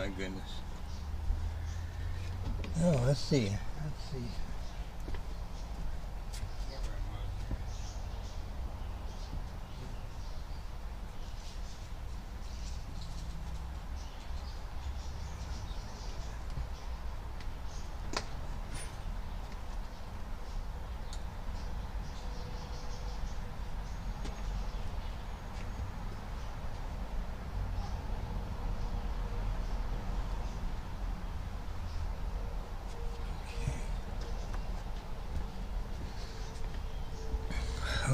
my goodness. Oh, let's see. Let's see.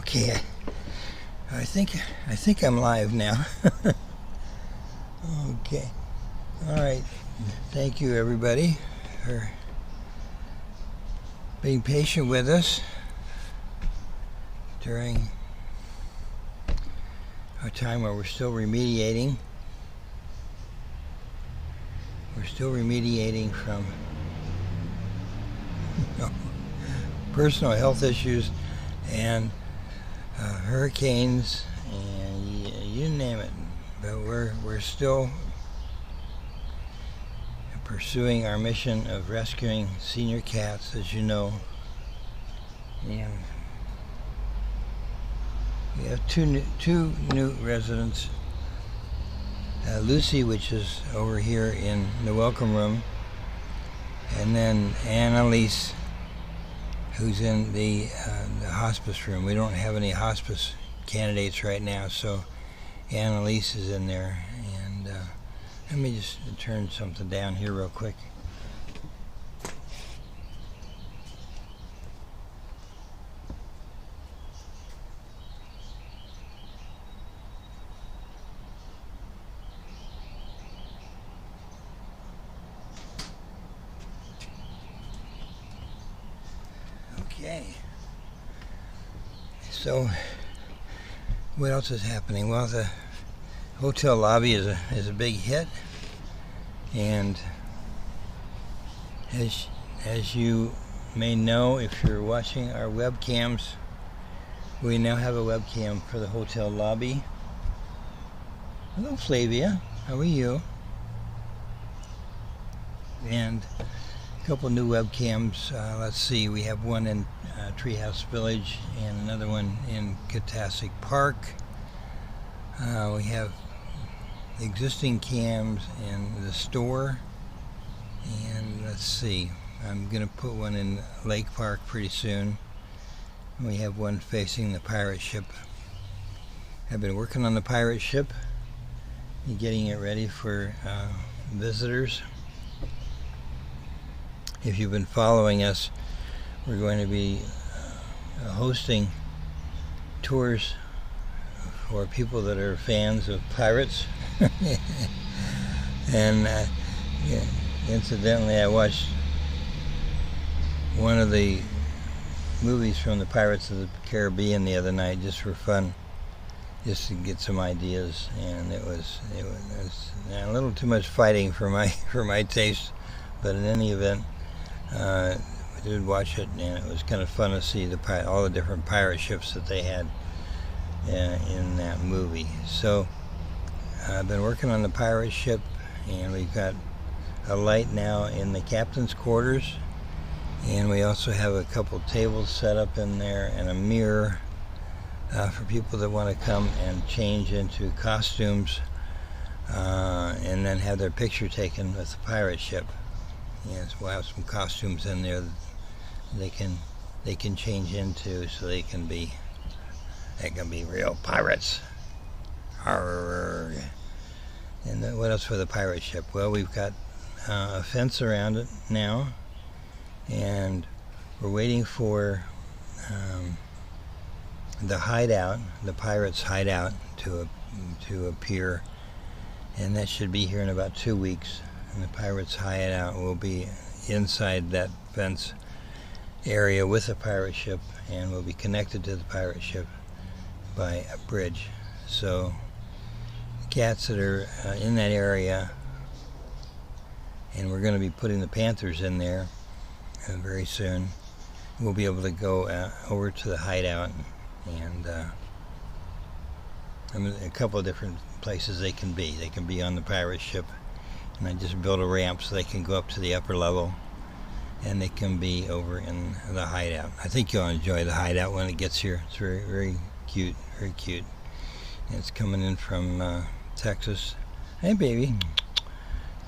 Okay, I think I'm live now. Okay, all right. Thank you, everybody, for being patient with us during a time where we're still remediating. We're still remediating from personal health issues and hurricanes and you name it, but we're still pursuing our mission of rescuing senior cats, as you know. And we have two new residents, Lucy, which is over here in the welcome room, and then Annalise, who's in the hospice room. We don't have any hospice candidates right now, so Annalise is in there. And let me just turn something down here real quick. Okay. So, what else is happening? Well, the hotel lobby is a big hit, and as you may know, if you're watching our webcams, we now have a webcam for the hotel lobby. Hello, Flavia. How are you? And a couple new webcams. Let's see. We have one in Treehouse Village and another one in Catastic Park. We have existing cams in the store, and let's see, I'm gonna put one in Lake Park pretty soon. We have one facing the pirate ship. I've been working on the pirate ship and getting it ready for visitors. If you've been following us, we're going to be hosting tours for people that are fans of pirates. And yeah, incidentally, I watched one of the movies from the Pirates of the Caribbean the other night just for fun, just to get some ideas, and it was a little too much fighting for my taste, but in any event, we did watch it, and it was kind of fun to see all the different pirate ships that they had in that movie. So I've been working on the pirate ship, and we've got a light now in the captain's quarters, and we also have a couple tables set up in there and a mirror for people that want to come and change into costumes and then have their picture taken with the pirate ship. Yes, we'll have some costumes in there that they can change into, so they can be real pirates. Arrgh. And then what else for the pirate ship? Well, we've got a fence around it now, and we're waiting for the hideout, the pirates' hideout, to appear, and that should be here in about 2 weeks. And the pirates' hideout will be inside that fence area with the pirate ship, and will be connected to the pirate ship by a bridge. So cats that are in that area, and we're going to be putting the panthers in there very soon, we'll be able to go over to the hideout, and I mean, a couple of different places they can be. They can be on the pirate ship and I just built a ramp so they can go up to the upper level, and they can be over in the hideout. I think you'll enjoy the hideout when it gets here. It's very, very cute, very cute. And it's coming in from Texas. Hey, baby.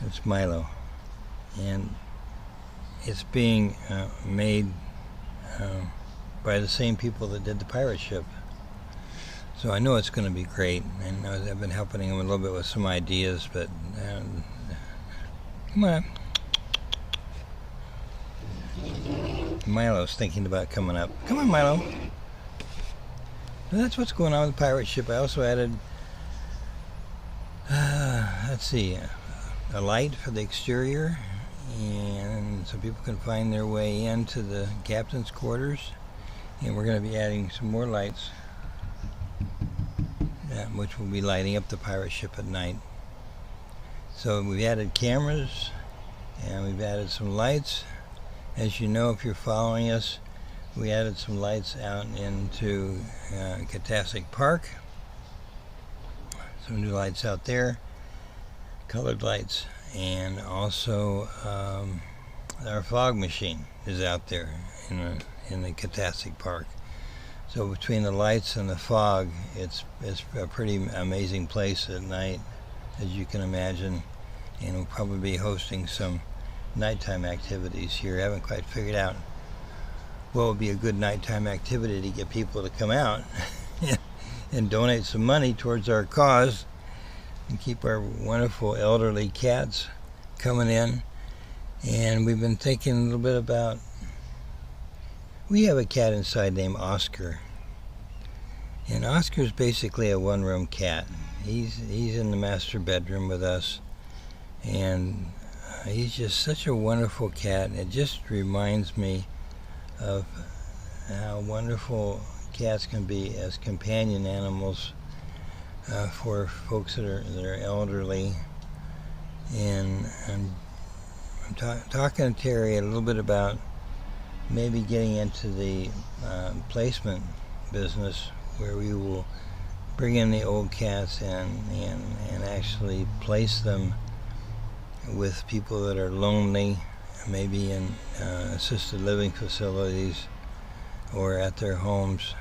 It's Milo, and it's being made by the same people that did the pirate ship. So I know it's going to be great, and I've been helping him a little bit with some ideas, but come on. Milo's thinking about coming up. Come on, Milo. Well, that's what's going on with the pirate ship. I also added, let's see, a light for the exterior, and so people can find their way into the captain's quarters. And we're going to be adding some more lights, which will be lighting up the pirate ship at night. So we've added cameras, and we've added some lights. As you know, if you're following us, we added some lights out into Catastic Park. Some new lights out there, colored lights, and also our fog machine is out there in the Catastic Park. So between the lights and the fog, it's a pretty amazing place at night, as you can imagine. And we'll probably be hosting some nighttime activities here. I haven't quite figured out what would be a good nighttime activity to get people to come out and donate some money towards our cause and keep our wonderful elderly cats coming in. And we've been thinking a little bit about, we have a cat inside named Oscar, and Oscar's basically a one-room cat. He's in the master bedroom with us, and he's just such a wonderful cat. It just reminds me of how wonderful cats can be as companion animals for folks that are elderly. And I'm talking to Terry a little bit about maybe getting into the placement business, where we will bring in the old cats and actually place them with people that are lonely, maybe in assisted living facilities or at their homes,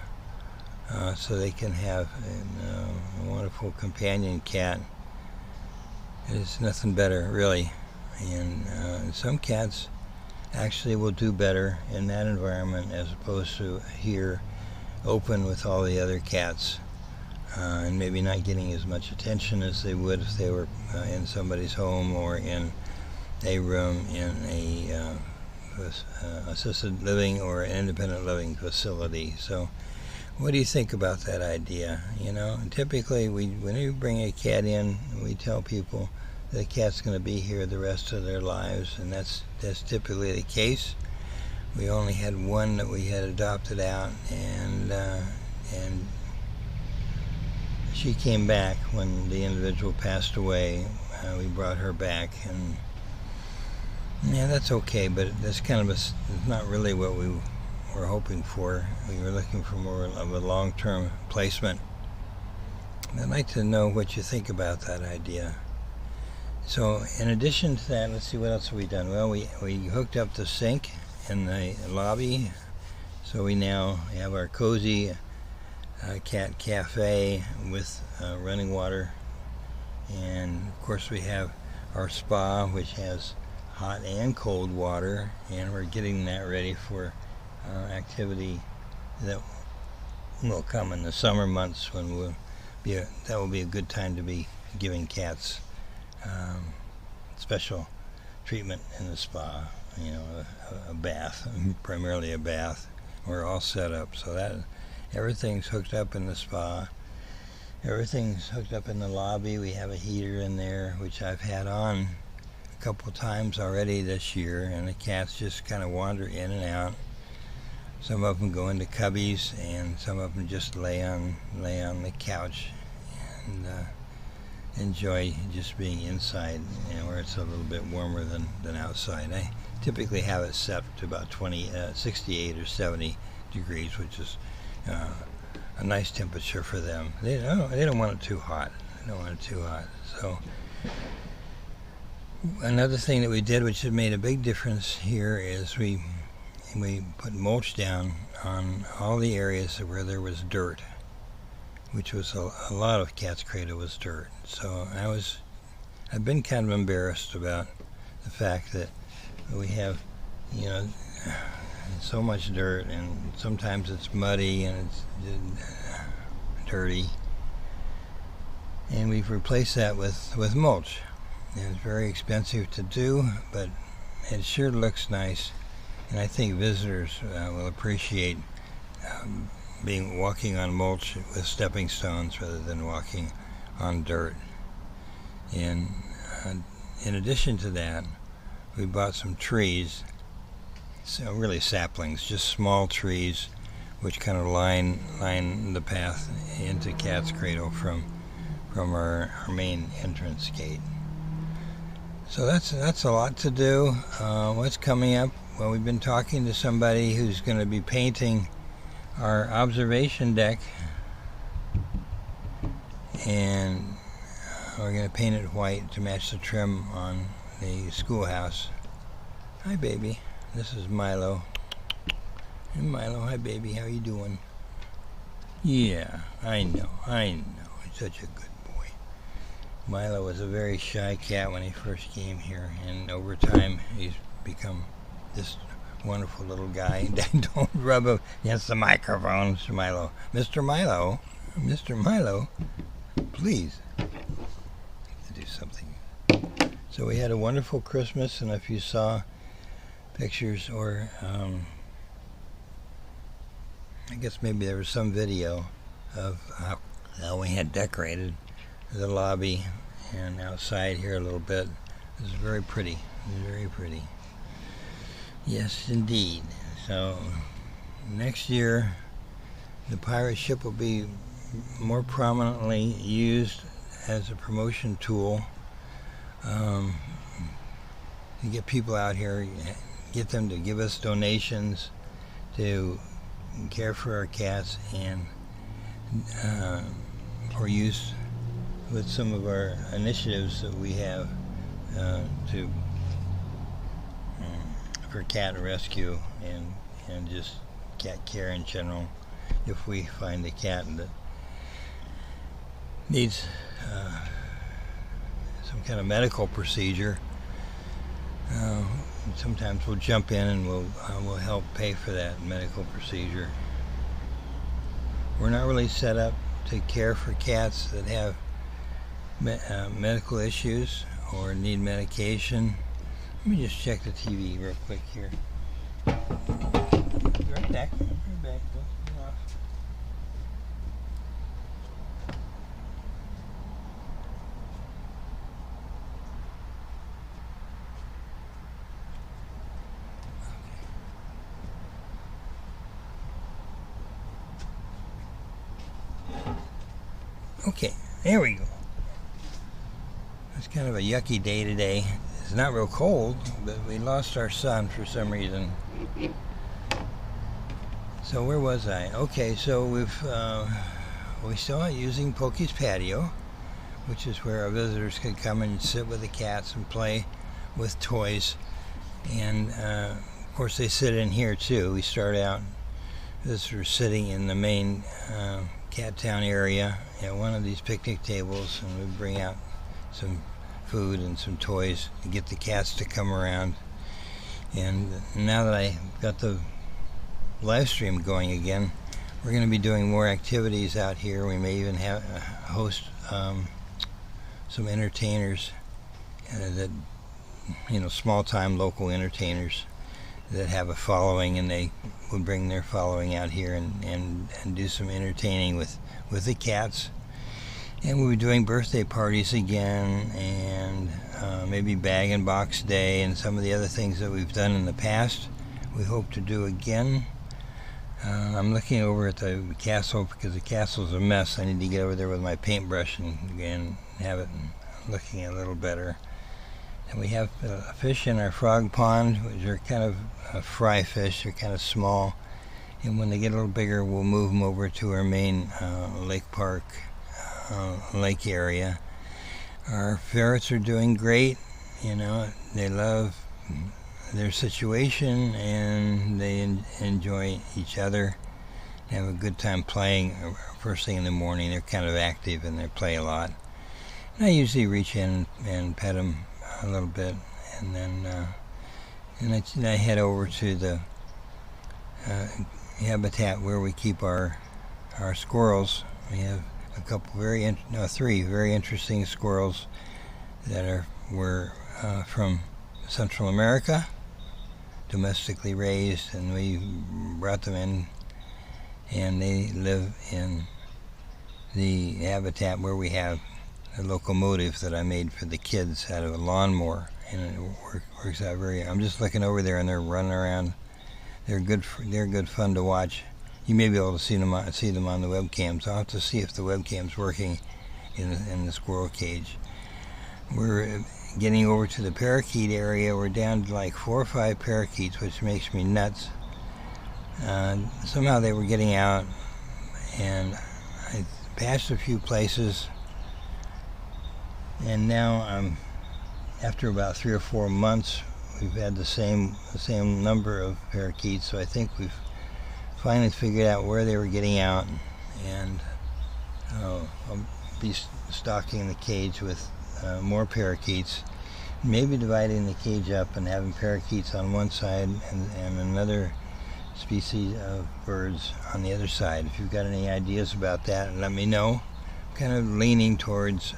so they can have a wonderful companion cat. It's nothing better, really. And some cats actually will do better in that environment as opposed to here, open with all the other cats, and maybe not getting as much attention as they would if they were in somebody's home or in a room in a assisted living or independent living facility. So what do you think about that idea? You know, typically when we bring a cat in, we tell people the cat's going to be here the rest of their lives, and that's typically the case. We only had one that we had adopted out, and she came back when the individual passed away. We brought her back, and yeah, that's okay, but that's kind of it's not really what we were hoping for. We were looking for more of a long-term placement. I'd like to know what you think about that idea. So in addition to that, let's see, what else have we done? Well, we hooked up the sink in the lobby, so we now have our cozy cat cafe with running water, and of course we have our spa, which has hot and cold water, and we're getting that ready for activity that will come in the summer months, when that will be a good time to be giving cats special treatment in the spa. You know, a bath, primarily a bath. We're all set up so that everything's hooked up in the spa. Everything's hooked up in the lobby. We have a heater in there, which I've had on a couple times already this year, and the cats just kind of wander in and out. Some of them go into cubbies, and some of them just lay on the couch and enjoy just being inside, where it's a little bit warmer than outside. I typically have it set to about 68 or 70 degrees, which is a nice temperature for them. They don't want it too hot. They don't want it too hot. So Another thing that we did, which has made a big difference here, is we put mulch down on all the areas where there was dirt, which was a lot of Cat's Cradle was dirt. So I've been kind of embarrassed about the fact that we have, so much dirt, and sometimes it's muddy and it's dirty, and we've replaced that with mulch. And it's very expensive to do, but it sure looks nice, and I think visitors will appreciate walking on mulch with stepping stones rather than walking on dirt. And in addition to that, we bought some trees, so really saplings, just small trees, which kind of line the path into Cat's Cradle from our main entrance gate. So that's a lot to do. What's coming up? Well, we've been talking to somebody who's going to be painting our observation deck, and we're going to paint it white to match the trim on the schoolhouse. Hi, baby. This is Milo. Hey, Milo. Hi, baby. How you doing? Yeah, I know. He's such a good boy. Milo was a very shy cat when he first came here, and over time he's become this wonderful little guy. Don't rub him against the microphone, Mr. Milo. Mr. Milo. Mr. Milo. Please. I have to do something. So we had a wonderful Christmas, and if you saw pictures or I guess maybe there was some video of how we had decorated the lobby and outside here a little bit. It was very pretty. Very pretty. Yes, indeed. So next year the pirate ship will be more prominently used as a promotion tool to get people out here, get them to give us donations to care for our cats, and for use with some of our initiatives that we have for cat rescue and just cat care in general. If we find a cat that needs some kind of medical procedure, sometimes we'll jump in and we'll help pay for that medical procedure. We're not really set up to care for cats that have medical issues or need medication. Let me just check the TV real quick here. Be right back. Right back. Don't go off. Okay, there we go. It's kind of a yucky day today. It's not real cold, but we lost our sun for some reason. So where was I? Okay, so we still are using Pokey's patio, which is where our visitors could come and sit with the cats and play with toys. And of course they sit in here too. We start out visitors sitting in the main Cat Town area at one of these picnic tables, and we bring out some food and some toys to get the cats to come around. And now that I got the live stream going again, we're going to be doing more activities out here. We may even have host some entertainers that, small time local entertainers that have a following, and they would bring their following out here and do some entertaining with the cats. And we'll be doing birthday parties again, and maybe bag and box day, and some of the other things that we've done in the past we hope to do again. I'm looking over at the castle because the castle's a mess. I need to get over there with my paintbrush and have it looking a little better. And we have fish in our frog pond, which are kind of fry fish. They're kind of small, and when they get a little bigger, we'll move them over to our main lake area. Our ferrets are doing great, you know, they love their situation, and they enjoy each other, have a good time playing. First thing in the morning, they're kind of active and they play a lot. And I usually reach in and pet them a little bit, and then I head over to the habitat where we keep our squirrels. We have three very interesting squirrels that were from Central America, domestically raised, and we brought them in, and they live in the habitat where we have a locomotive that I made for the kids out of a lawnmower, and it works out very. I'm just looking over there, and they're running around. They're good fun to watch. You may be able to see them on the webcams. I'll have to see if the webcam's working in the squirrel cage. We're getting over to the parakeet area. We're down to like 4 or 5 parakeets, which makes me nuts. Somehow they were getting out, and I passed a few places, and now after about 3 or 4 months, we've had the same number of parakeets. So I think we've finally figured out where they were getting out, and I'll be stocking the cage with more parakeets, maybe dividing the cage up and having parakeets on one side and another species of birds on the other side. If you've got any ideas about that, let me know. I'm kind of leaning towards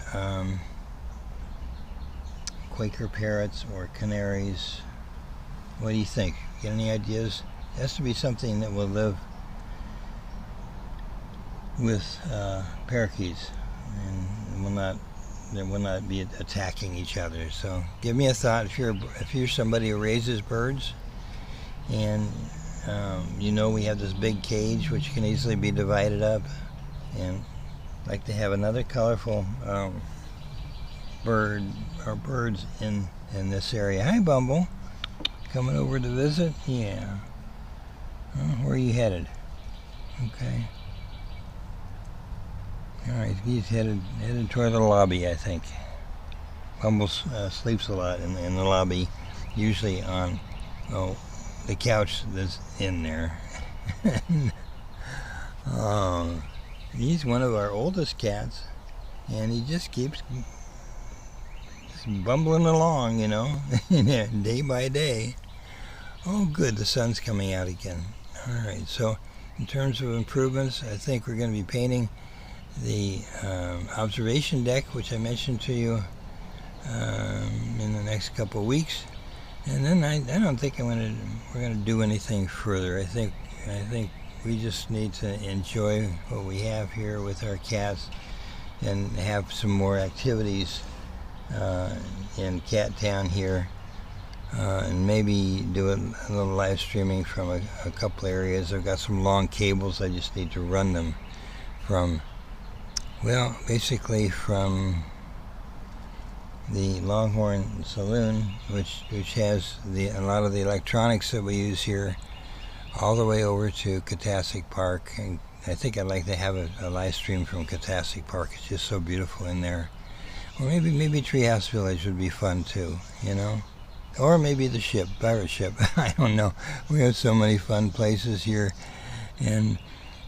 Quaker parrots or canaries. What do you think? Get any ideas? It has to be something that will live with parakeets and will not be attacking each other. So give me a thought if you're somebody who raises birds, and we have this big cage which can easily be divided up, and like to have another colorful birds in this area. Hi, Bumble. Coming over to visit? Yeah. Where are you headed? Okay. All right, he's headed toward the lobby, I think. Bumble sleeps a lot in the lobby, usually on the couch that's in there. He's one of our oldest cats, and he just keeps bumbling along, day by day. Oh, good, the sun's coming out again. All right, so in terms of improvements, I think we're going to be painting the observation deck, which I mentioned to you in the next couple of weeks, and then I don't think we're going to do anything further. I think we just need to enjoy what we have here with our cats and have some more activities in Cat Town here, and maybe do a little live streaming from a couple areas. I've got some long cables. I just need to run them from the Longhorn Saloon, which has a lot of the electronics that we use here, all the way over to Katasik Park. And I think I'd like to have a live stream from Katasik Park. It's just so beautiful in there. Or maybe Treehouse Village would be fun too, Or maybe the pirate ship. I don't know. We have so many fun places here, and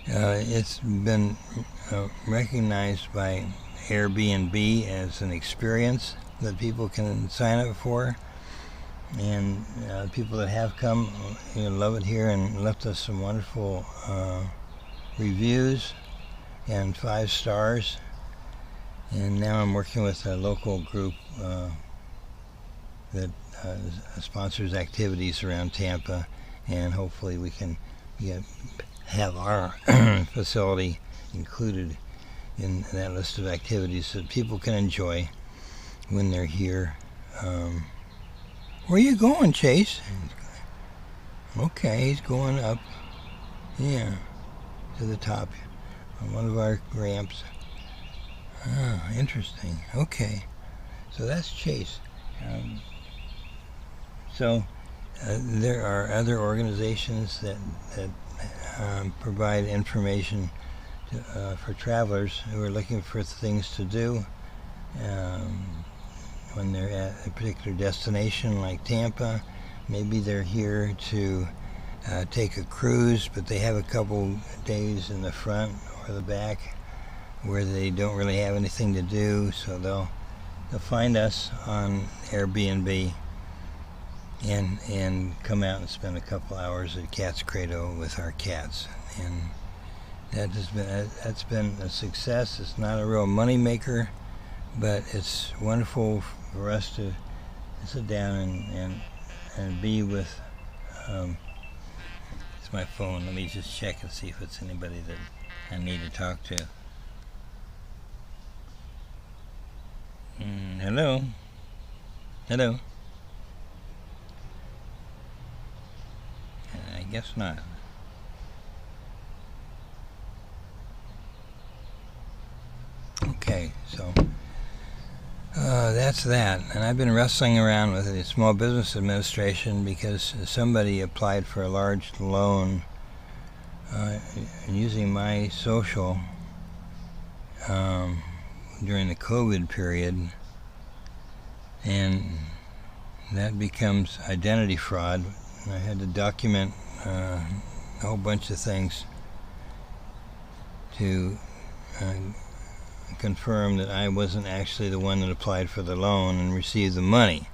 it's been recognized by Airbnb as an experience that people can sign up for, and people that have come love it here and left us some wonderful reviews and 5 stars. And now I'm working with a local group that sponsors activities around Tampa, and hopefully we can have our facility included in that list of activities that people can enjoy when they're here. Where are you going, Chase? Okay, he's going up, to the top on one of our ramps. Interesting. Okay, so that's Chase. There are other organizations that provide information for travelers who are looking for things to do. when they're at a particular destination like Tampa. Maybe they're here to take a cruise, but they have a couple days in the front or the back where they don't really have anything to do, so they'll find us on Airbnb and come out and spend a couple hours at Cat's Cradle with our cats. And that's been a success. It's not a real money maker, but it's wonderful for us to sit down and be with. It's my phone. Let me just check and see if it's anybody that I need to talk to. Hello? Hello? I guess not. Okay, so that's that. And I've been wrestling around with the Small Business Administration because somebody applied for a large loan using my social during the COVID period, and that becomes identity fraud. I had to document a whole bunch of things to confirm that I wasn't actually the one that applied for the loan and received the money.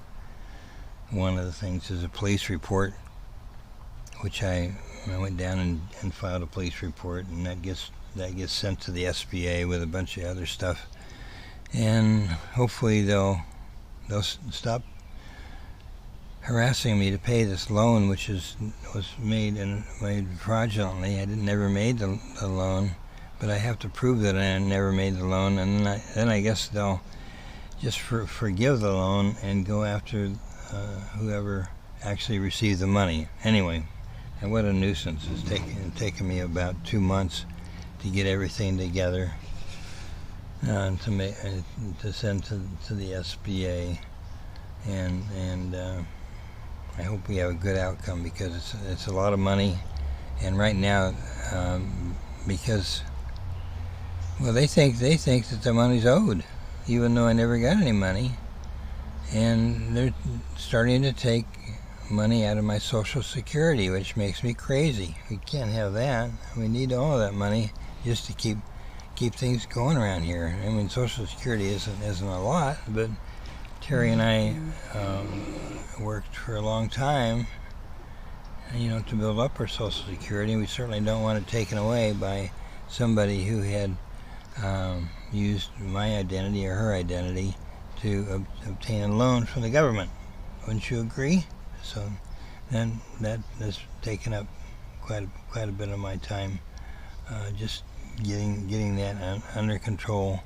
One of the things is a police report, which I went down and filed a police report, and that gets sent to the SBA with a bunch of other stuff. And hopefully they'll stop harassing me to pay this loan, which was made fraudulently. I never made the loan, but I have to prove that I never made the loan, and then I guess they'll just forgive the loan and go after whoever actually received the money. Anyway, and what a nuisance! It's taken me about 2 months to get everything together to send to the SBA, and I hope we have a good outcome, because it's a lot of money, and right now because they think that the money's owed, even though I never got any money, and they're starting to take money out of my Social Security, which makes me crazy. We can't have that. We need all of that money just to keep things going around here. I mean, Social Security isn't a lot, but Terry and I worked for a long time, to build up our Social Security. We certainly don't want it taken away by somebody who had used my identity or her identity to obtain a loan from the government. Wouldn't you agree? So then that has taken up quite a bit of my time, just getting that under control.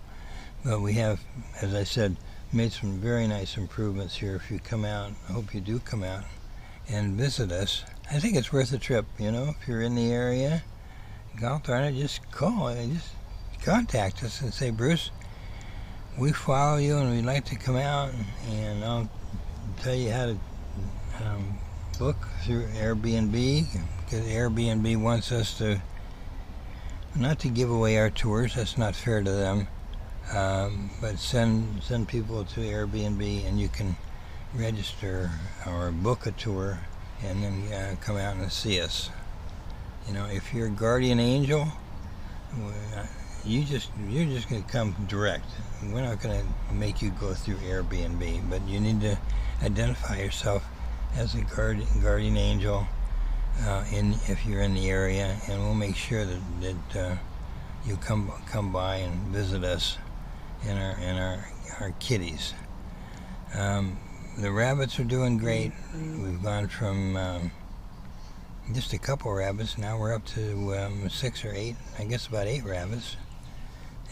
But we have, as I said, made some very nice improvements here. If you come out, I hope you do come out and visit us. I think it's worth a trip, if you're in the area. God darn it, just call, just contact us and say, Bruce, we follow you and we'd like to come out, and I'll tell you how to book through Airbnb, because Airbnb wants us to not to give away our tours. That's not fair to them. But send people to Airbnb, and you can register or book a tour and then come out and see us. If you're a guardian angel, you're just going to come direct. We're not going to make you go through Airbnb, but you need to identify yourself as a guardian angel if you're in the area, and we'll make sure that you come by and visit us and our kitties. The rabbits are doing great. We've gone from just a couple rabbits. Now we're up to 6 or 8, I guess about 8 rabbits.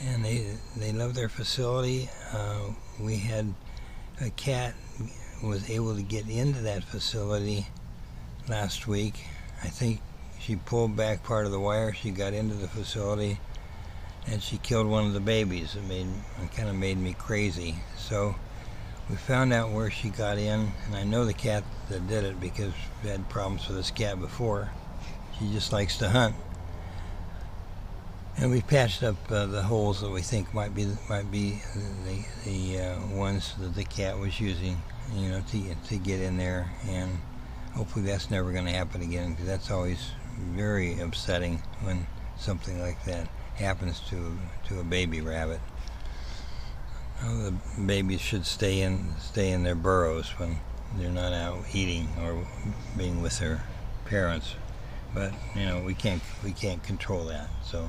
And they love their facility. We had a cat was able to get into that facility last week. I think she pulled back part of the wire. She got into the facility and she killed one of the babies. It kind of made me crazy. So we found out where she got in, and I know the cat that did it because we had problems with this cat before. She just likes to hunt. And we patched up the holes that we think might be the ones that the cat was using, to get in there. And hopefully that's never going to happen again, because that's always very upsetting when something like that happens to a baby rabbit. Well, the babies should stay in their burrows when they're not out eating or being with their parents. But we can't control that. So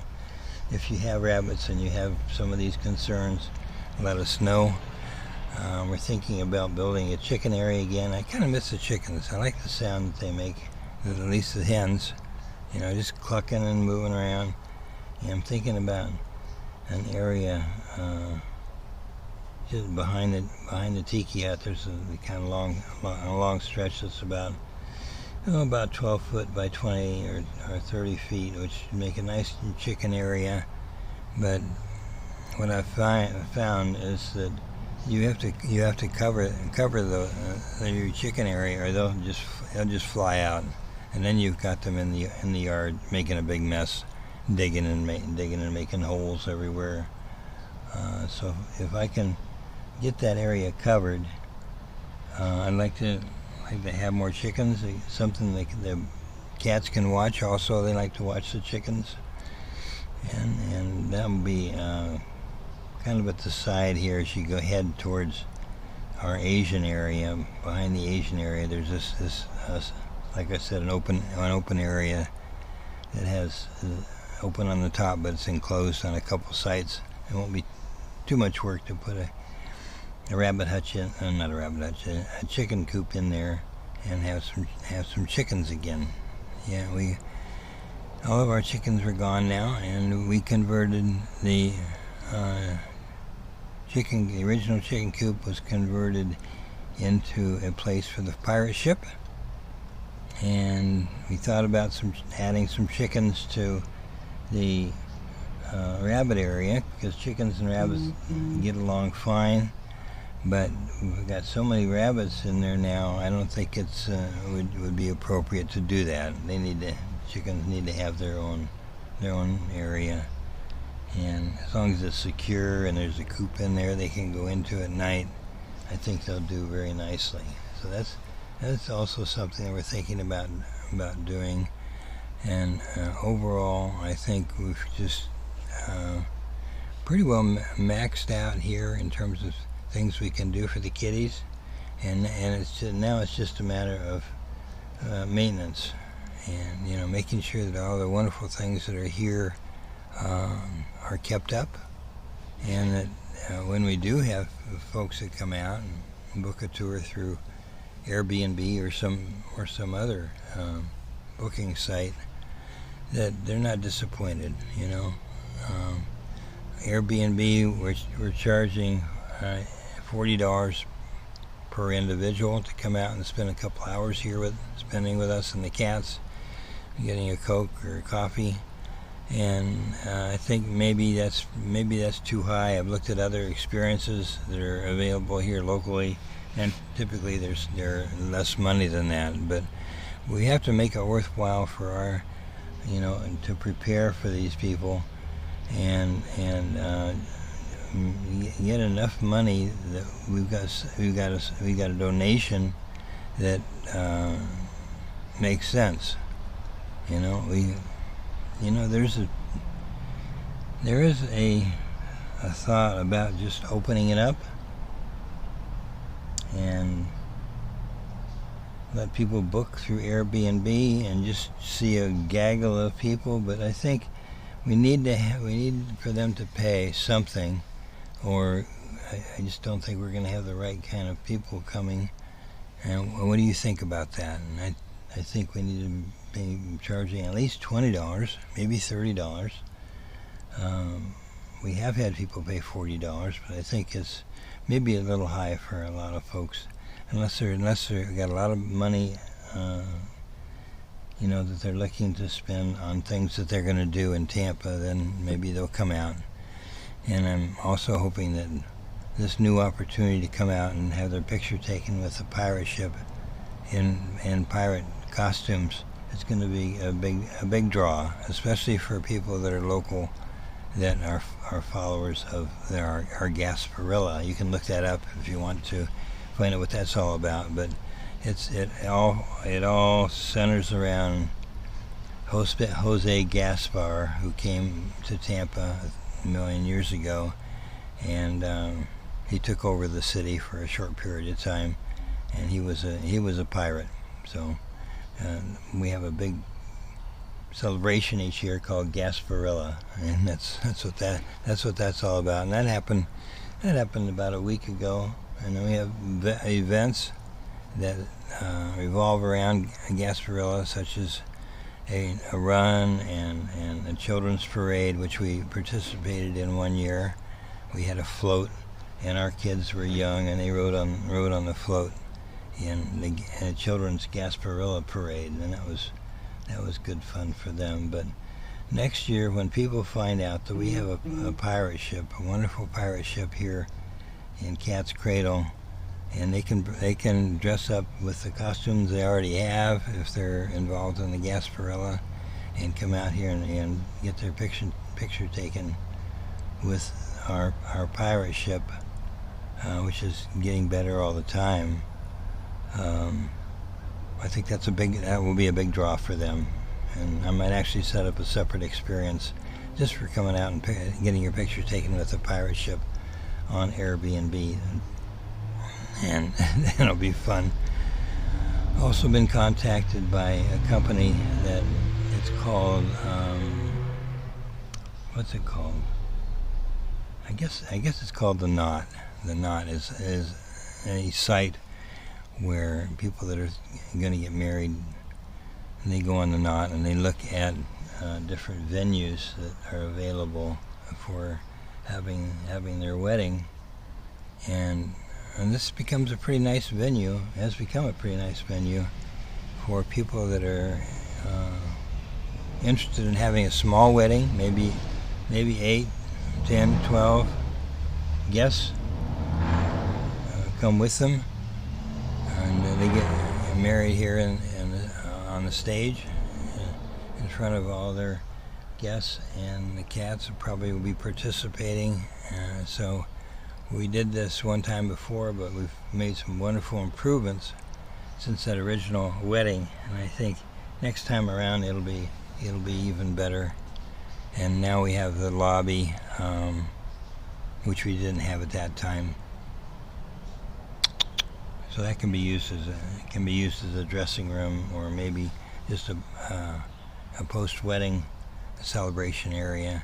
if you have rabbits and you have some of these concerns, let us know. We're thinking about building a chicken area again. I kind of miss the chickens. I like the sound that they make, at least the hens, just clucking and moving around. And I'm thinking about an area just behind the tiki hut. There's a kind of long stretch that's about 12 foot by 20 or 30 feet, which would make a nice chicken area. But what I found is that you have to cover your chicken area, or they'll just fly out, and then you've got them in the yard making a big mess, digging and making holes everywhere. So if I can get that area covered, I'd like to have more chickens. Something the cats can watch. Also, they like to watch the chickens, and that would be kind of at the side here as you head towards our Asian area. Behind the Asian area, there's this like I said, an open area that has open on the top, but it's enclosed on a couple sites. It won't be too much work to put a rabbit hutch in, not a rabbit hutch, a chicken coop in there, and have some chickens again. Yeah, all of our chickens are gone now, and we converted the original chicken coop was converted into a place for the pirate ship, and we thought about adding some chickens to the rabbit area, because chickens and rabbits get along fine. But we've got so many rabbits in there now, I don't think it's would be appropriate to do that. Chickens need to have their own area, and as long as it's secure and there's a coop in there they can go into at night, I think they'll do very nicely. So that's also something that we're thinking about doing. And overall, I think we've just pretty well maxed out here in terms of things we can do for the kitties, and now it's just a matter of maintenance, and making sure that all the wonderful things that are here are kept up, and that when we do have folks that come out and book a tour through Airbnb or some other booking site, that they're not disappointed. Airbnb, we're charging $40 per individual to come out and spend a couple hours here spending with us and the cats, getting a Coke or a coffee. And I think maybe that's too high. I've looked at other experiences that are available here locally, and typically they're less money than that. But we have to make it worthwhile for our, to prepare for these people, and get enough money that we got a donation that makes sense. There is a thought about just opening it up and let people book through Airbnb and just see a gaggle of people. But I think we need for them to pay something, or I just don't think we're going to have the right kind of people coming. And what do you think about that? And I think we need to be charging at least $20, maybe $30. We have had people pay $40, but I think it's maybe a little high for a lot of folks, unless they've got a lot of money, that they're looking to spend on things that they're going to do in Tampa. Then maybe they'll come out. And I'm also hoping that this new opportunity to come out and have their picture taken with the pirate ship in pirate costumes, it's going to be a big draw, especially for people that are local that are followers of our Gasparilla. You can look that up if you want to find out what that's all about. But it all centers around Jose Gaspar, who came to Tampa a million years ago, and he took over the city for a short period of time, and he was a pirate. So we have a big celebration each year called Gasparilla, and that's what that's all about. And that happened about a week ago. And then we have events that revolve around Gasparilla, such as a run and a children's parade, which we participated in one year. We had a float, and our kids were young, and they rode on the float in the children's Gasparilla parade, and that was good fun for them. But next year, when people find out that we have a pirate ship, a wonderful pirate ship here in Cat's Cradle, and they can dress up with the costumes they already have if they're involved in the Gasparilla, and come out here and get their picture taken with our pirate ship, which is getting better all the time. I think that will be a big draw for them, and I might actually set up a separate experience just for coming out and getting your picture taken with a pirate ship on Airbnb, and it'll be fun. Also been contacted by a company that it's called what's it called? I guess it's called The Knot. The Knot is a site where people that are going to get married, and they go on The Knot and they look at different venues that are available for having their wedding, and this becomes a pretty nice venue, has become a pretty nice venue for people that are interested in having a small wedding, maybe 8, 10, 12 guests come with them, and they get married here on the stage in front of all their guests, and the cats probably will be participating. So we did this one time before, but we've made some wonderful improvements since that original wedding, and I think next time around it'll be even better. And now we have the lobby, which we didn't have at that time. So that can be used as a dressing room, or maybe just a post-wedding celebration area.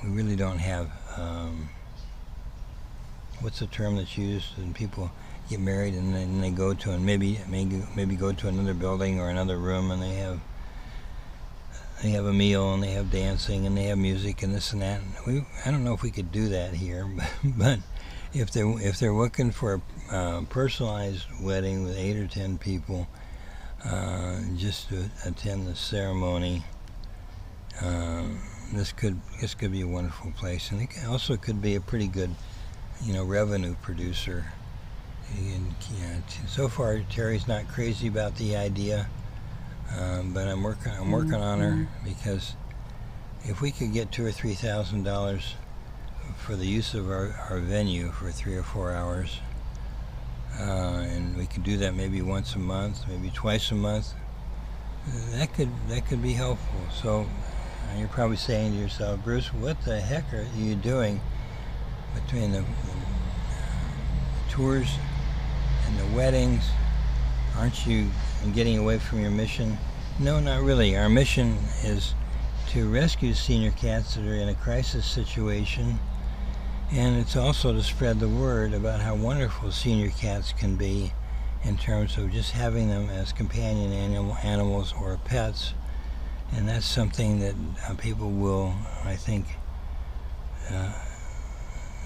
We really don't have what's the term that's used when people get married and then they go to, and maybe go to another building or another room, and they have a meal, and they have dancing, and they have music and this and that. I don't know if we could do that here, but if they're looking for a personalized wedding with 8 or 10 people, just to attend the ceremony, this could be a wonderful place, and it also could be a pretty good, revenue producer. And so far Terry's not crazy about the idea, but I'm working on her, because if we could get $2,000 or $3,000 for the use of our venue for 3 or 4 hours, and we could do that maybe once a month, maybe twice a month, that could be helpful. So you're probably saying to yourself, Bruce, what the heck are you doing between the tours and the weddings? Aren't you getting away from your mission? No, not really. Our mission is to rescue senior cats that are in a crisis situation, and it's also to spread the word about how wonderful senior cats can be in terms of just having them as companion animals or pets. And that's something that people will, I think,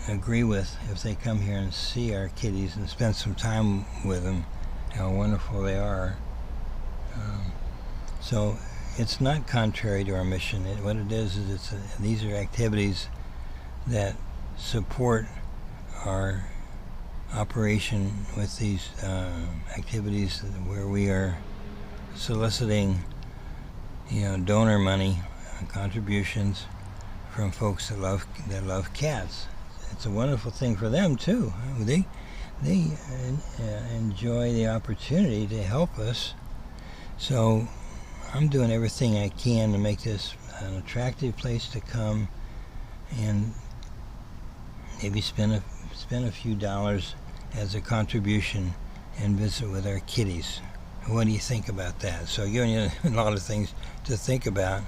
agree with if they come here and see our kitties and spend some time with them, how wonderful they are. So it's not contrary to our mission. What it is these are activities that support our operation with these activities where we are soliciting donor money, contributions from folks that love cats. It's a wonderful thing for them too. They enjoy the opportunity to help us. So I'm doing everything I can to make this an attractive place to come and maybe spend a few dollars as a contribution and visit with our kitties. What do you think about that? So giving you a lot of things to think about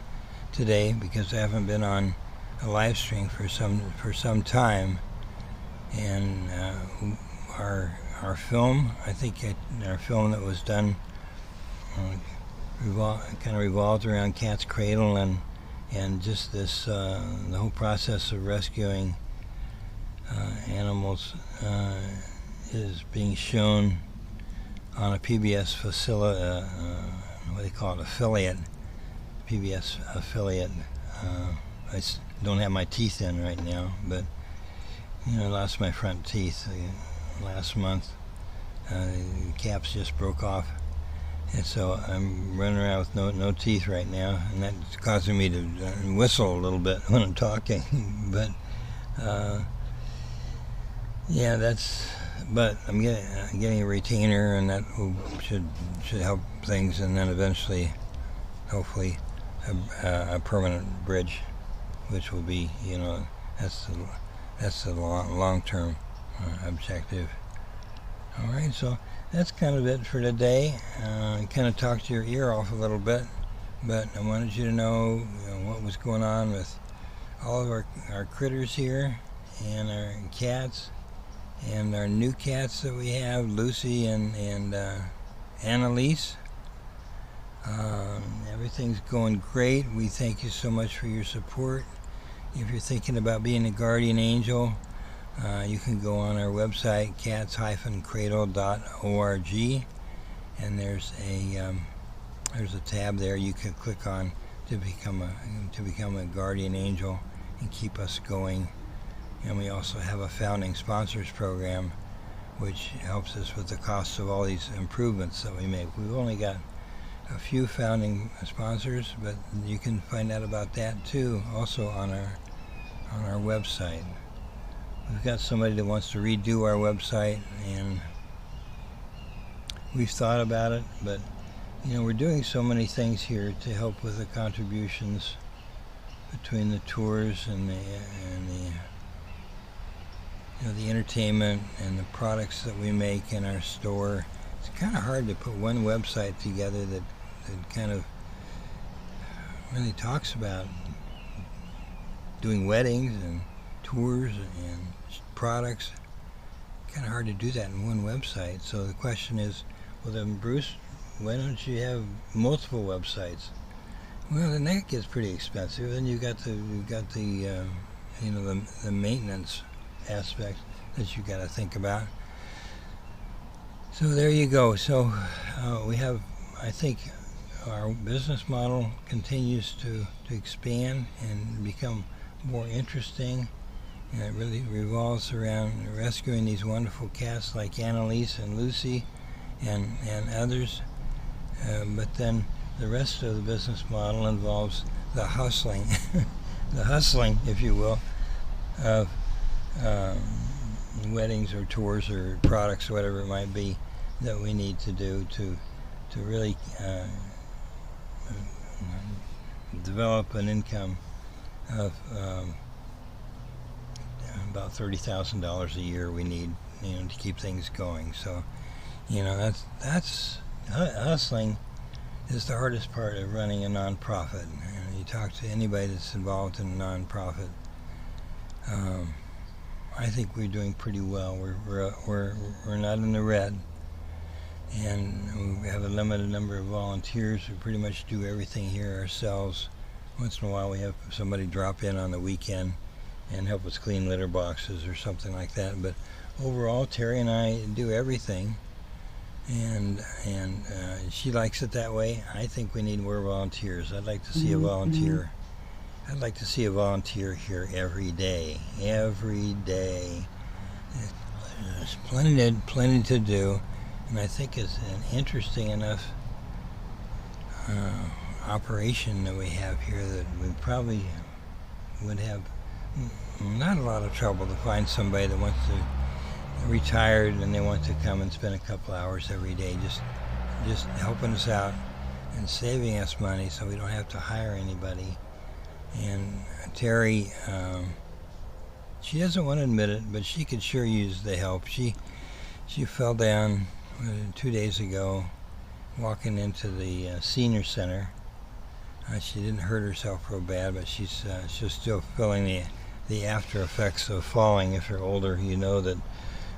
today, because I haven't been on a live stream for some time, and our film, I think our film that was done kind of revolved around Cat's Cradle and just this the whole process of rescuing animals is being shown on a PBS facility, what do they call it, affiliate, PBS affiliate. I don't have my teeth in right now, but I lost my front teeth last month. The caps just broke off, and so I'm running around with no teeth right now, and that's causing me to whistle a little bit when I'm talking. But yeah, but I'm getting a retainer, and that should help things, and then eventually, hopefully, a permanent bridge, which will be, that's the long-term objective. All right, so that's kind of it for today. I kind of talked your ear off a little bit, but I wanted you to know, what was going on with all of our critters here, and our cats, and our new cats that we have, Lucy and Annalise. Everything's going great. We thank you so much for your support. If you're thinking about being a guardian angel, you can go on our website, cats-cradle.org, and there's a tab there you can click on to become a guardian angel and keep us going. And we also have a founding sponsors program, which helps us with the costs of all these improvements that we make. We've only got a few founding sponsors, but you can find out about that too, also on our website. We've got somebody that wants to redo our website, and we've thought about it, but we're doing so many things here to help with the contributions between the tours and the entertainment and the products that we make in our store. It's kind of hard to put one website together that kind of really talks about doing weddings and tours and products. Kind of hard to do that in one website. So the question is, well then, Bruce, why don't you have multiple websites? Well, then that gets pretty expensive. Then you've got the maintenance aspect that you got to think about. So there you go. So we have, I think, our business model continues to expand and become more interesting, and it really revolves around rescuing these wonderful cats like Annalise and Lucy and others. But then the rest of the business model involves the hustling, if you will, of weddings or tours or products or whatever it might be that we need to do to really develop an income of about $30,000 a year we need, to keep things going. So, that's hustling is the hardest part of running a nonprofit. You talk to anybody that's involved in a nonprofit. I think we're doing pretty well. We're not in the red, and we have a limited number of volunteers. We pretty much do everything here ourselves. Once in a while we have somebody drop in on the weekend and help us clean litter boxes or something like that. But overall, Terry and I do everything, and she likes it that way. I think we need more volunteers. I'd like to see a volunteer. I'd like to see a volunteer here every day. Every day. There's plenty to do, and I think it's an interesting enough operation that we have here that we probably would have not a lot of trouble to find somebody that wants to retired and they want to come and spend a couple hours every day just helping us out and saving us money so we don't have to hire anybody. And Terry, she doesn't want to admit it, but she could sure use the help. She fell down 2 days ago walking into the senior center. She didn't hurt herself real bad, but she's still feeling the after effects of falling. If you're older, you know that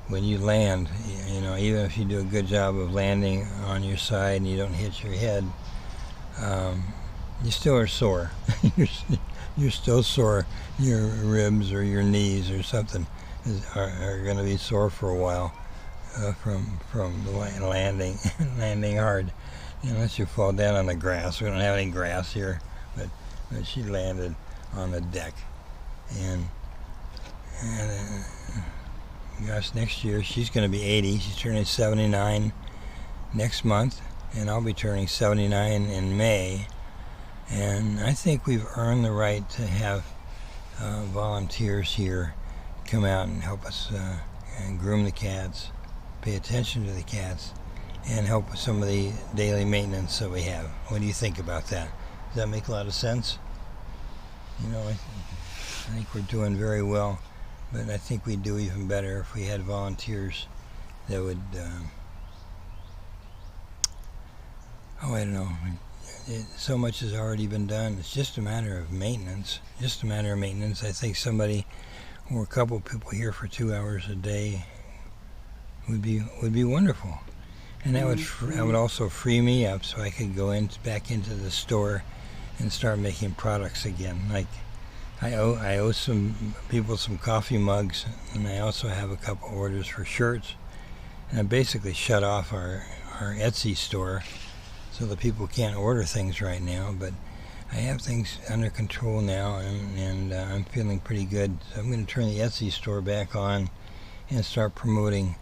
when you land, even if you do a good job of landing on your side and you don't hit your head, you still are sore. You're still sore. Your ribs or your knees or something are going to be sore for a while from landing hard. Unless you fall down on the grass. We don't have any grass here, but she landed on the deck. And gosh, next year she's going to be 80. She's turning 79 next month, and I'll be turning 79 in May. And I think we've earned the right to have volunteers here come out and help us and groom the cats, pay attention to the cats, and help with some of the daily maintenance that we have. What do you think about that? Does that make a lot of sense? I think we're doing very well, but I think we'd do even better if we had volunteers that would, I don't know. So much has already been done. It's just a matter of maintenance. I think somebody or a couple people here for 2 hours a day would be wonderful. And that would also free me up so I could go back into the store and start making products again. Like I owe some people some coffee mugs, and I also have a couple orders for shirts. And I basically shut off our Etsy store so that people can't order things right now. But I have things under control now, and I'm feeling pretty good. So I'm going to turn the Etsy store back on and start promoting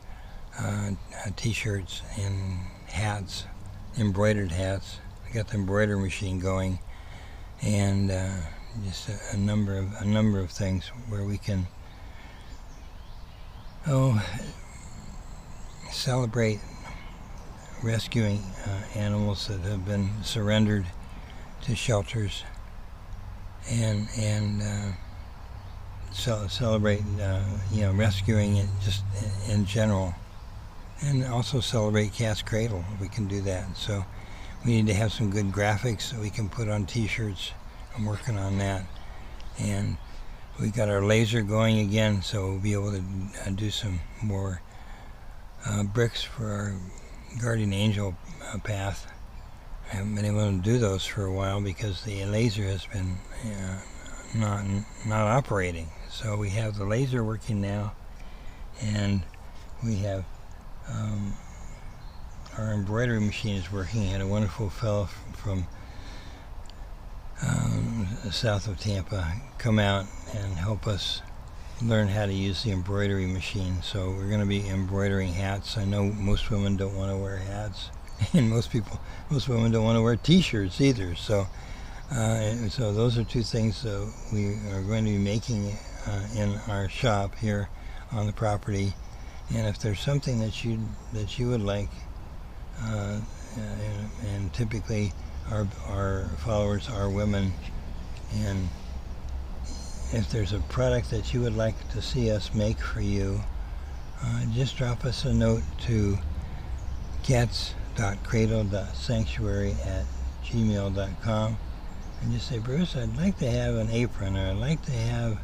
t-shirts and hats, embroidered hats. I got the embroidery machine going, and just a number of things where we can celebrate rescuing animals that have been surrendered to shelters, and celebrate rescuing it just in general. And also celebrate Cat's Cradle, if we can do that. So we need to have some good graphics that we can put on t-shirts. I'm working on that. And we got our laser going again, so we'll be able to do some more bricks for our guardian angel path. I haven't been able to do those for a while because the laser has been not operating. So we have the laser working now, and we have our embroidery machine is working. I had a wonderful fellow from south of Tampa come out and help us learn how to use the embroidery machine. So we're going to be embroidering hats. I know most women don't want to wear hats, and most women don't want to wear t-shirts either. So those are two things we are going to be making in our shop here on the property. And if there's something that you would like, and typically our followers are women, and if there's a product that you would like to see us make for you, just drop us a note to cats.cradle.sanctuary@gmail.com and just say, Bruce, I'd like to have an apron, or I'd like to have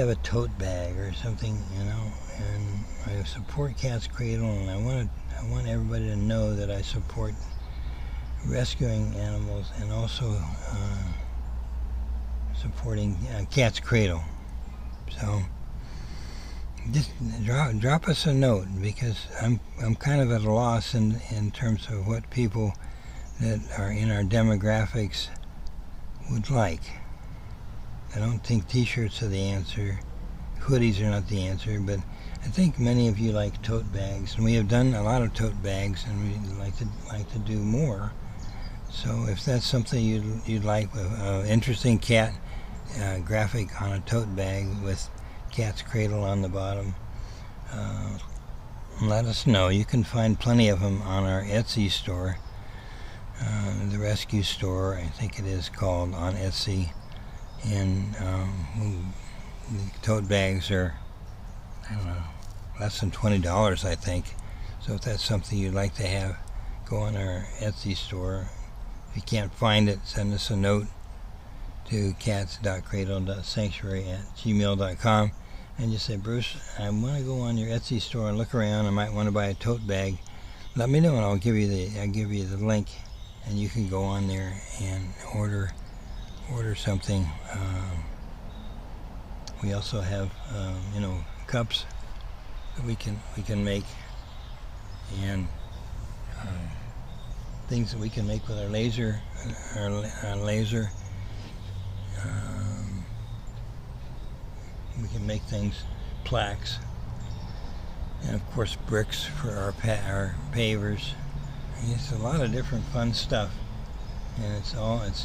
a tote bag or something, and I support Cat's Cradle, and I want everybody to know that I support rescuing animals and also supporting Cat's Cradle. So just drop us a note, because I'm kind of at a loss in terms of what people that are in our demographics would like. I don't think t-shirts are the answer, hoodies are not the answer, but I think many of you like tote bags, and we have done a lot of tote bags, and we'd like to do more. So if that's something you'd like, an interesting cat graphic on a tote bag with Cat's Cradle on the bottom. Let us know. You can find plenty of them on our Etsy store, the rescue store, I think it is called, on Etsy. And the tote bags are, I don't know, less than $20, I think. So if that's something you'd like to have, go on our Etsy store. If you can't find it, send us a note to cats.cradle.sanctuary@gmail.com and just say, Bruce, I want to go on your Etsy store and look around. I might want to buy a tote bag. Let me know, and I'll give you the link, and you can go on there and order something. We also have cups that we can make, and things that we can make with our laser. We can make things, plaques, and of course bricks for our pavers. It's a lot of different fun stuff, and it's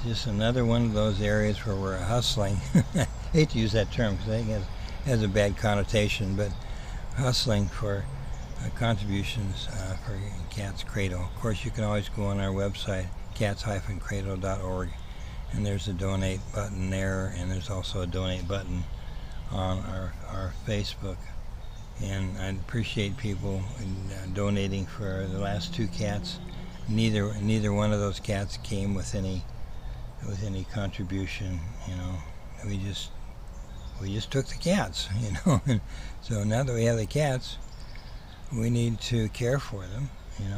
just another one of those areas where we're hustling. I hate to use that term because I think it has a bad connotation, but hustling for contributions for Cat's Cradle. Of course, you can always go on our website, cats-cradle.org, and there's a donate button there, and there's also a donate button on our Facebook. And I appreciate people donating for the last 2 cats. Neither one of those cats came with any contribution. We just took the cats. And so now that we have the cats, we need to care for them,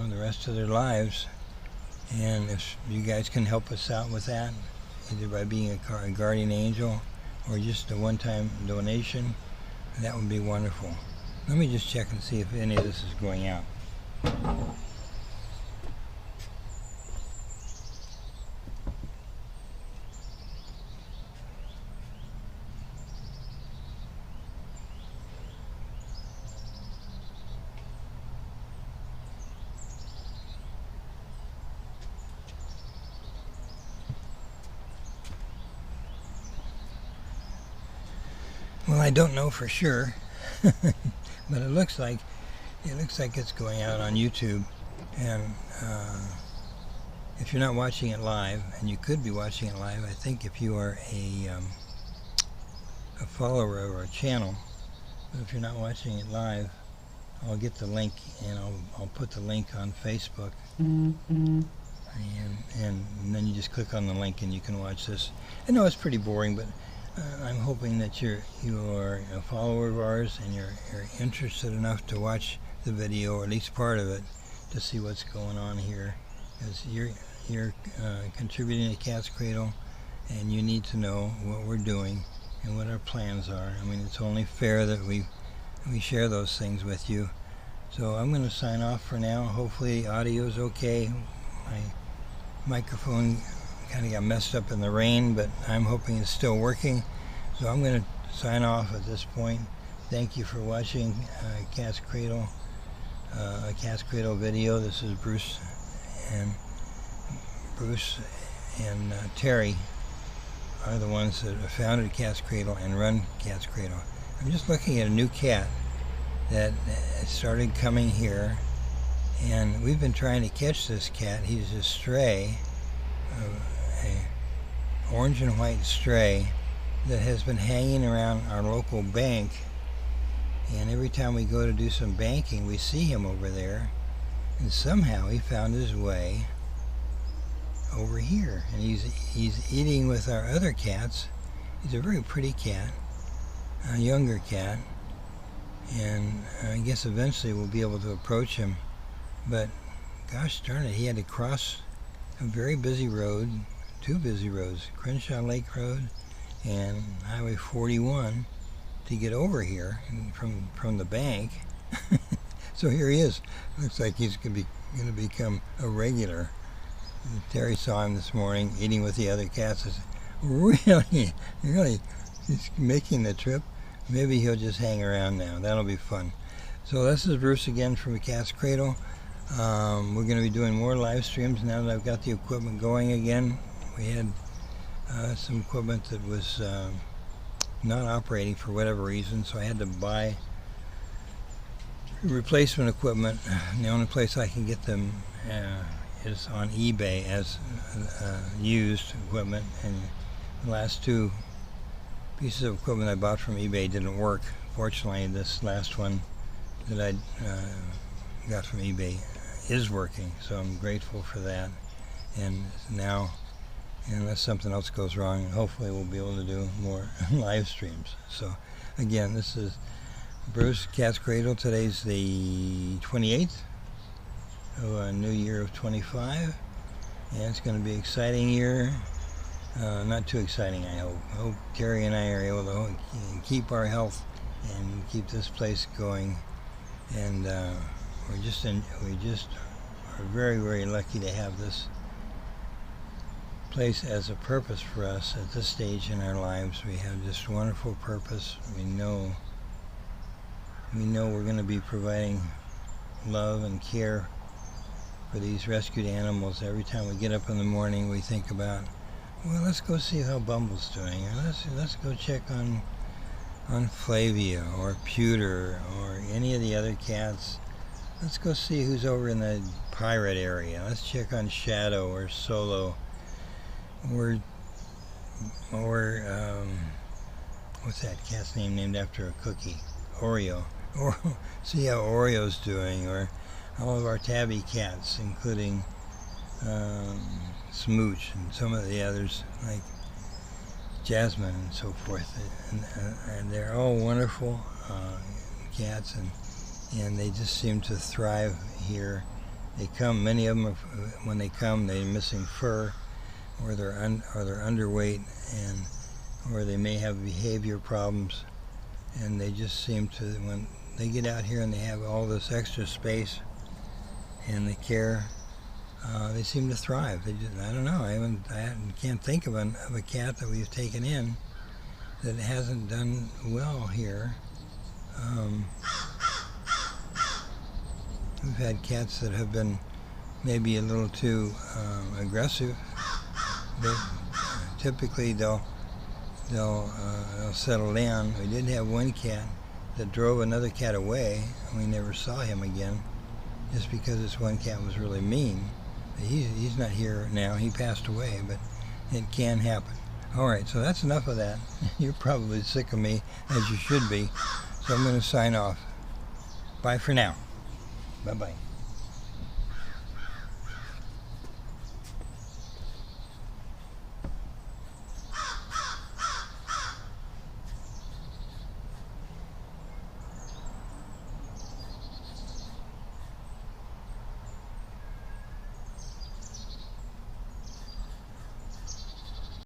the rest of their lives. And if you guys can help us out with that, either by being a guardian angel or just a one-time donation, that would be wonderful. Let me just check and see if any of this is going out. Well, I don't know for sure, but it looks like it's going out on YouTube. And if you're not watching it live, and you could be watching it live, I think if you are a follower of our channel, but if you're not watching it live, I'll get the link, and I'll put the link on Facebook. And then you just click on the link and you can watch this. I know it's pretty boring, but I'm hoping that you are a follower of ours and you're interested enough to watch the video, or at least part of it, to see what's going on here. Because you're contributing to Cat's Cradle, and you need to know what we're doing and what our plans are. I mean, it's only fair that we share those things with you. So I'm going to sign off for now. Hopefully audio is okay. My microphone kind of got messed up in the rain, but I'm hoping it's still working. So I'm going to sign off at this point. Thank you for watching Cat's Cradle, a Cat's Cradle video. This is Bruce and Terry are the ones that have founded Cat's Cradle and run Cat's Cradle. I'm just looking at a new cat that started coming here, and we've been trying to catch this cat. He's a stray, a orange and white stray that has been hanging around our local bank, and every time we go to do some banking we see him over there, and somehow he found his way over here, and he's eating with our other cats. He's a very pretty cat, a younger cat, and I guess eventually we'll be able to approach him, but gosh darn it, he had to cross a very busy road, 2 busy roads, Crenshaw Lake Road and Highway 41, to get over here from the bank. So here he is. Looks like he's going to become a regular. Terry saw him this morning eating with the other cats. I said, really, he's making the trip. Maybe he'll just hang around now. That'll be fun. So this is Bruce again from the Cat's Cradle. We're going to be doing more live streams now that I've got the equipment going again. We had some equipment that was not operating for whatever reason, so I had to buy replacement equipment. And the only place I can get them is on eBay as used equipment, and the last two pieces of equipment I bought from eBay didn't work. Fortunately, this last one that I got from eBay is working, so I'm grateful for that. And now, unless something else goes wrong, hopefully we'll be able to do more live streams. So again, this is Bruce, Cat's Cradle. Today's the 28th of a new year of 25, and it's going to be an exciting year. Not too exciting, I hope. I hope Terry and I are able to keep our health and keep this place going. And we just are very, very lucky to have this place as a purpose for us at this stage in our lives. We have this wonderful purpose. We know we're going to be providing love and care for these rescued animals. Every time we get up in the morning, we think about, well, let's go see how Bumble's doing, or let's go check on Flavia or Pewter or any of the other cats. Let's go see who's over in the pirate area. Let's check on Shadow or Solo or what's that cat's name named after a cookie? Oreo. Or see how Oreo's doing, or all of our tabby cats, including Smooch and some of the others like Jasmine and so forth. And they're all wonderful cats, and they just seem to thrive here. They come, many of them, when they come, they're missing fur, or they're underweight, or they may have behavior problems, and they just seem to, when they get out here and they have all this extra space and the care, they seem to thrive. I don't know. I can't think of a cat that we've taken in that hasn't done well here. We've had cats that have been maybe a little too aggressive, but typically they'll settle down. We did have one cat that drove another cat away, and we never saw him again, just because this one cat was really mean. He's not here now. He passed away, but it can happen. All right, so that's enough of that. You're probably sick of me, as you should be. So I'm going to sign off. Bye for now. Bye-bye.